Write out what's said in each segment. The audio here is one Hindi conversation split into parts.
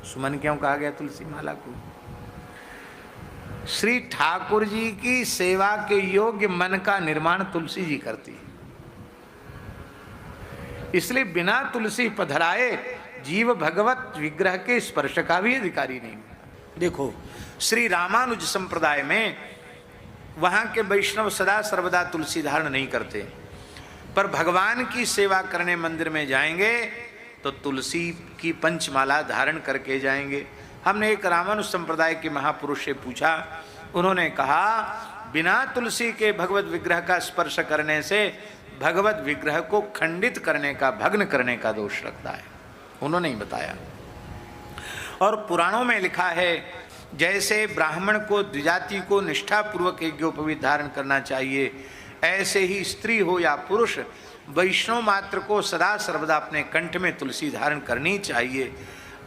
सुमन क्यों कहा गया तुलसी माला को? श्री ठाकुर जी की सेवा के योग्य मन का निर्माण तुलसी जी करती है। इसलिए बिना तुलसी पधराए जीव भगवत विग्रह के स्पर्श का भी अधिकारी नहीं। देखो श्री रामानुज संप्रदाय में वहां के वैष्णव सदा सर्वदा तुलसी धारण नहीं करते, पर भगवान की सेवा करने मंदिर में जाएंगे तो तुलसी की पंचमाला धारण करके जाएंगे। हमने एक रामानुज संप्रदाय के महापुरुष से पूछा, उन्होंने कहा बिना तुलसी के भगवत विग्रह का स्पर्श करने से भगवत विग्रह को खंडित करने का, भग्न करने का दोष लगता है। उन्होंने ही बताया। और पुराणों में लिखा है जैसे ब्राह्मण को द्विजाति को निष्ठापूर्वक यज्ञोपवीत धारण करना चाहिए, ऐसे ही स्त्री हो या पुरुष वैष्णव मात्र को सदा सर्वदा अपने कंठ में तुलसी धारण करनी चाहिए।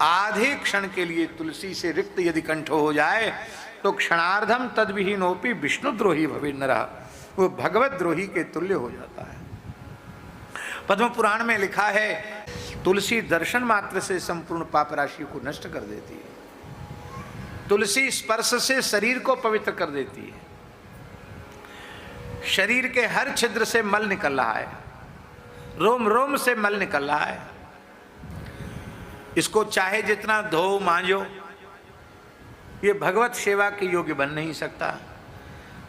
आधे क्षण के लिए तुलसी से रिक्त यदि कंठ हो जाए तो क्षणार्धम तद्विहीनोपि विष्णुद्रोही भवेन्नरः, वो भगवत द्रोही के तुल्य हो जाता है। पद्म पुराण में लिखा है तुलसी दर्शन मात्र से संपूर्ण पाप राशि को नष्ट कर देती है। तुलसी स्पर्श से शरीर को पवित्र कर देती है। शरीर के हर छिद्र से मल निकल रहा है, रोम रोम से मल निकल रहा है, इसको चाहे जितना धो मांजो ये भगवत सेवा के योग्य बन नहीं सकता।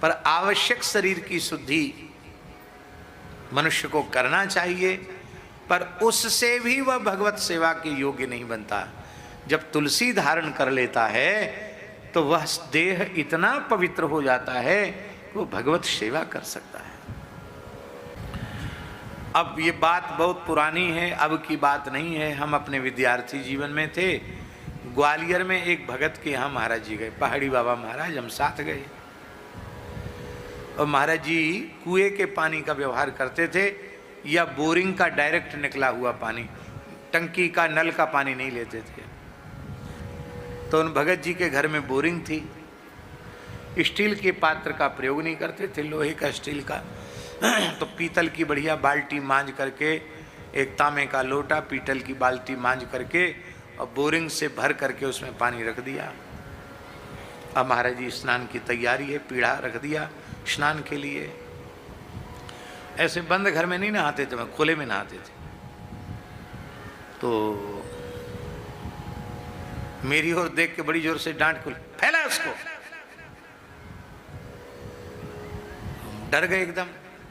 पर आवश्यक शरीर की शुद्धि मनुष्य को करना चाहिए, पर उससे भी वह भगवत सेवा के योग्य नहीं बनता। जब तुलसी धारण कर लेता है तो वह देह इतना पवित्र हो जाता है वो भगवत सेवा कर सकता है। अब ये बात बहुत पुरानी है, अब की बात नहीं है। हम अपने विद्यार्थी जीवन में थे, ग्वालियर में एक भगत के यहाँ महाराज जी गए, पहाड़ी बाबा महाराज, हम साथ गए। और महाराज जी कुएं के पानी का व्यवहार करते थे या बोरिंग का डायरेक्ट निकला हुआ पानी, टंकी का नल का पानी नहीं लेते थे। तो उन भगत जी के घर में बोरिंग थी, स्टील के पात्र का प्रयोग नहीं करते थे, लोहे का, स्टील का। तो पीतल की बढ़िया बाल्टी मांज करके, एक तांबे का लोटा पीतल की बाल्टी मांज करके और बोरिंग से भर करके उसमें पानी रख दिया। अब महाराज जी स्नान की तैयारी है, पीढ़ा रख दिया स्नान के लिए। ऐसे बंद घर में नहीं नहाते थे, मैं खुले में नहाते थे। तो मेरी ओर देख के बड़ी जोर से डांट खुली, फैला उसको। डर गए एकदम,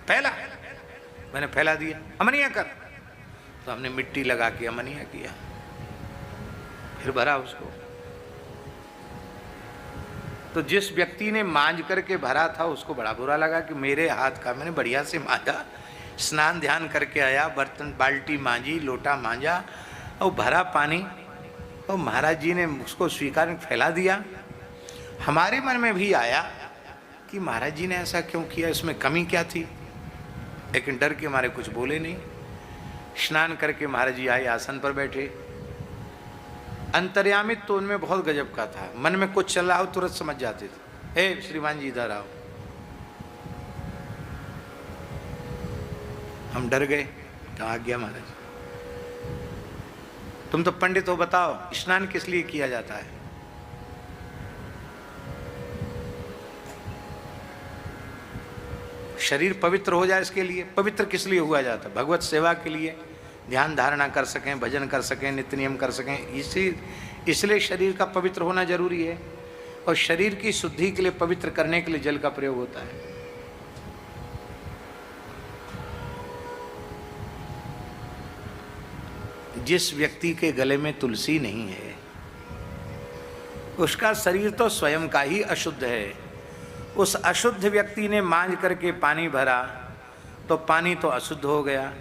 फैला। मैंने फैला दिया, अमनिया कर। तो हमने मिट्टी लगा के अमनिया किया, फिर भरा उसको। तो जिस व्यक्ति ने मांज करके भरा था उसको बड़ा बुरा लगा कि मेरे हाथ का, मैंने बढ़िया से मांजा, स्नान ध्यान करके आया, बर्तन बाल्टी मांजी, लोटा मांजा और भरा पानी, और महाराज जी ने उसको स्वीकार फैला दिया। हमारे मन में भी आया कि महाराज जी ने ऐसा क्यों किया, इसमें कमी क्या थी, लेकिन डर के हमारे कुछ बोले नहीं। स्नान करके महाराज जी आए, आसन पर बैठे। अंतर्यामित तो उनमें बहुत गजब का था, मन में कुछ चल रहा हो तुरंत समझ जाते थे। ए श्रीमान जी इधर आओ। हम डर गए, कहाँ गया महाराज, तुम तो पंडित हो, बताओ स्नान किस लिए किया जाता है? शरीर पवित्र हो जाए इसके लिए। पवित्र किस लिए हुआ जाता है? भगवत सेवा के लिए, ध्यान धारणा कर सकें, भजन कर सकें, नित्य नियम कर सकें, इसलिए शरीर का पवित्र होना जरूरी है। और शरीर की शुद्धि के लिए, पवित्र करने के लिए जल का प्रयोग होता है। जिस व्यक्ति के गले में तुलसी नहीं है उसका शरीर तो स्वयं का ही अशुद्ध है। उस अशुद्ध व्यक्ति ने मांज करके पानी भरा तो पानी तो अशुद्ध हो गया,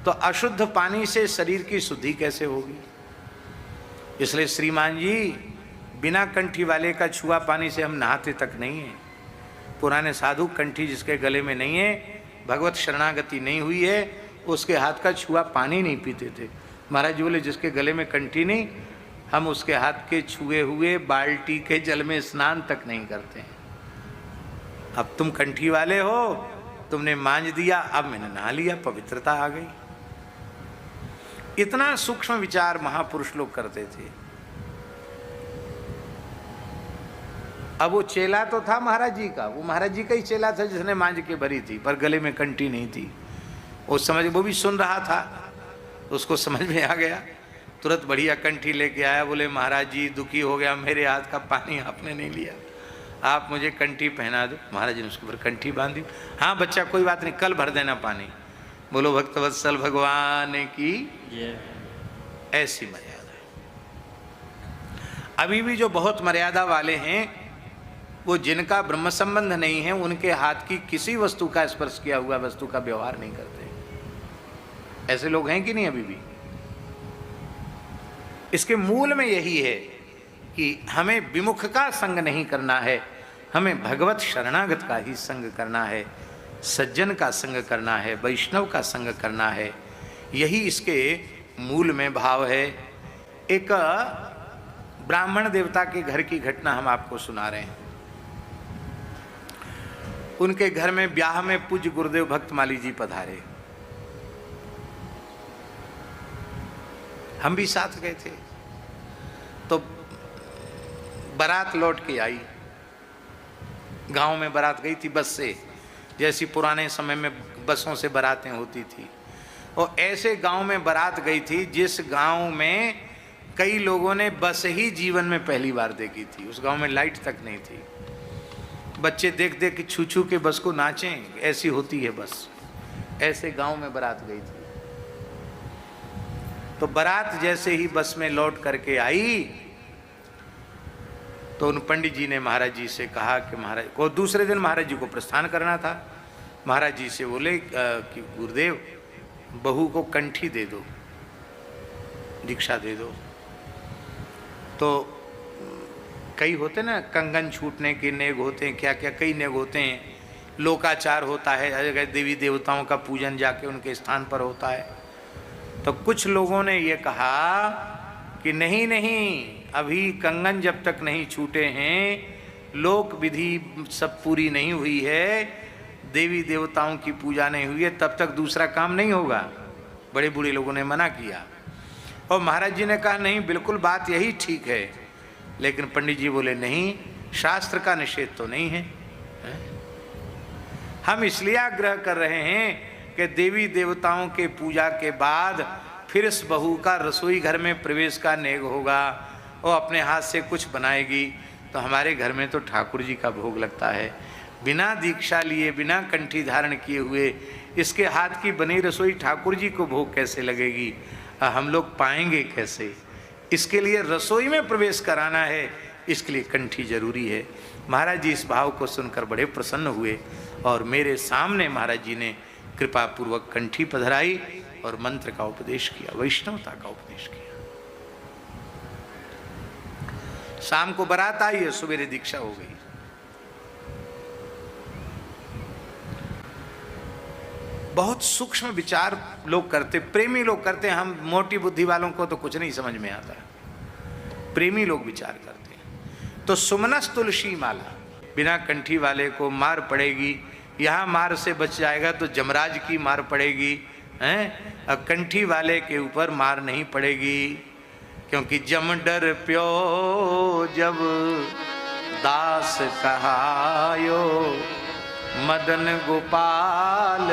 तो अशुद्ध पानी से शरीर की शुद्धि कैसे होगी? इसलिए श्रीमान जी बिना कंठी वाले का छुआ पानी से हम नहाते तक नहीं है। पुराने साधु कंठी जिसके गले में नहीं है, भगवत शरणागति नहीं हुई है, उसके हाथ का छुआ पानी नहीं पीते थे। महाराज जी बोले जिसके गले में कंठी नहीं, हम उसके हाथ के छुए हुए बाल्टी के जल में स्नान तक नहीं करते हैं। अब तुम कंठी वाले हो, तुमने मांज दिया, अब मैंने नहा लिया, पवित्रता आ गई। इतना सूक्ष्म विचार महापुरुष लोग करते थे। अब वो चेला तो था महाराज जी का, वो महाराज जी का ही चेला था जिसने मांझ के भरी थी, पर गले में कंठी नहीं थी। उस समय वो भी सुन रहा था, उसको समझ में आ गया, तुरंत बढ़िया कंठी लेके आया। बोले महाराज जी दुखी हो गया, मेरे हाथ का पानी आपने नहीं लिया, आप मुझे कंठी पहना दो। महाराज जी ने उसके ऊपर कंठी बांधी। हाँ बच्चा कोई बात नहीं, कल भर देना पानी। बोलो भक्तवत्सल भगवान की ऐसी मर्यादा। अभी भी जो बहुत मर्यादा वाले हैं, वो जिनका ब्रह्म संबंध नहीं है, उनके हाथ की किसी वस्तु का स्पर्श किया हुआ वस्तु का व्यवहार नहीं करते। ऐसे लोग हैं कि नहीं अभी भी? इसके मूल में यही है कि हमें विमुख का संग नहीं करना है, हमें भगवत शरणागत का ही संग करना है, सज्जन का संग करना है, वैष्णव का संग करना है। यही इसके मूल में भाव है। एक ब्राह्मण देवता के घर की घटना हम आपको सुना रहे हैं। उनके घर में ब्याह में पूज्य गुरुदेव भक्तमाली जी पधारे, हम भी साथ गए थे। तो बारात लौट के आई, गांव में बारात गई थी बस से, जैसी पुराने समय में बसों से बारातें होती थी। और ऐसे गांव में बारात गई थी जिस गांव में कई लोगों ने बस ही जीवन में पहली बार देखी थी। उस गांव में लाइट तक नहीं थी, बच्चे देख देख के छू छू के बस को नाचें, ऐसी होती है बस। ऐसे गांव में बारात गई थी। तो बारात जैसे ही बस में लौट करके आई, तो उन पंडित जी ने महाराज जी से कहा कि महाराज को दूसरे दिन महाराज जी को प्रस्थान करना था। महाराज जी से बोले कि गुरुदेव बहू को कंठी दे दो, दीक्षा दे दो। तो कई होते ना, कंगन छूटने के नेग होते हैं, क्या क्या कई नेग होते हैं। लोकाचार होता है, देवी देवताओं का पूजन जाके उनके स्थान पर होता है। तो कुछ लोगों ने ये कहा कि नहीं नहीं, अभी कंगन जब तक नहीं छूटे हैं, लोक विधि सब पूरी नहीं हुई है, देवी देवताओं की पूजा नहीं हुई है, तब तक दूसरा काम नहीं होगा। बड़े बूढ़े लोगों ने मना किया। और महाराज जी ने कहा नहीं, बिल्कुल बात यही ठीक है। लेकिन पंडित जी बोले नहीं, शास्त्र का निषेध तो नहीं है, हम इसलिए आग्रह कर रहे हैं कि देवी देवताओं के पूजा के बाद फिर इस बहू का रसोई घर में प्रवेश का नेग होगा और अपने हाथ से कुछ बनाएगी। तो हमारे घर में तो ठाकुर जी का भोग लगता है, बिना दीक्षा लिए, बिना कंठी धारण किए हुए इसके हाथ की बनी रसोई ठाकुर जी को भोग कैसे लगेगी, हम लोग पाएंगे कैसे? इसके लिए रसोई में प्रवेश कराना है, इसके लिए कंठी जरूरी है। महाराज जी इस भाव को सुनकर बड़े प्रसन्न हुए और मेरे सामने महाराज जी ने कृपा पूर्वक कंठी पधराई और मंत्र का उपदेश किया, वैष्णवता का उपदेश किया। शाम को बारात आई है, सवेरे दीक्षा हो गई। बहुत सूक्ष्म विचार लोग करते, प्रेमी लोग करते हैं। हम मोटी बुद्धि वालों को तो कुछ नहीं समझ में आता, प्रेमी लोग विचार करते हैं। तो सुमनस तुलसी माला, बिना कंठी वाले को मार पड़ेगी, यहाँ मार से बच जाएगा तो जमराज की मार पड़ेगी, हैं? अब कंठी वाले के ऊपर मार नहीं पड़ेगी, क्योंकि जम डर प्यो जब दास कहायो, मदन गोपाल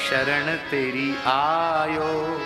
शरण तेरी आयो।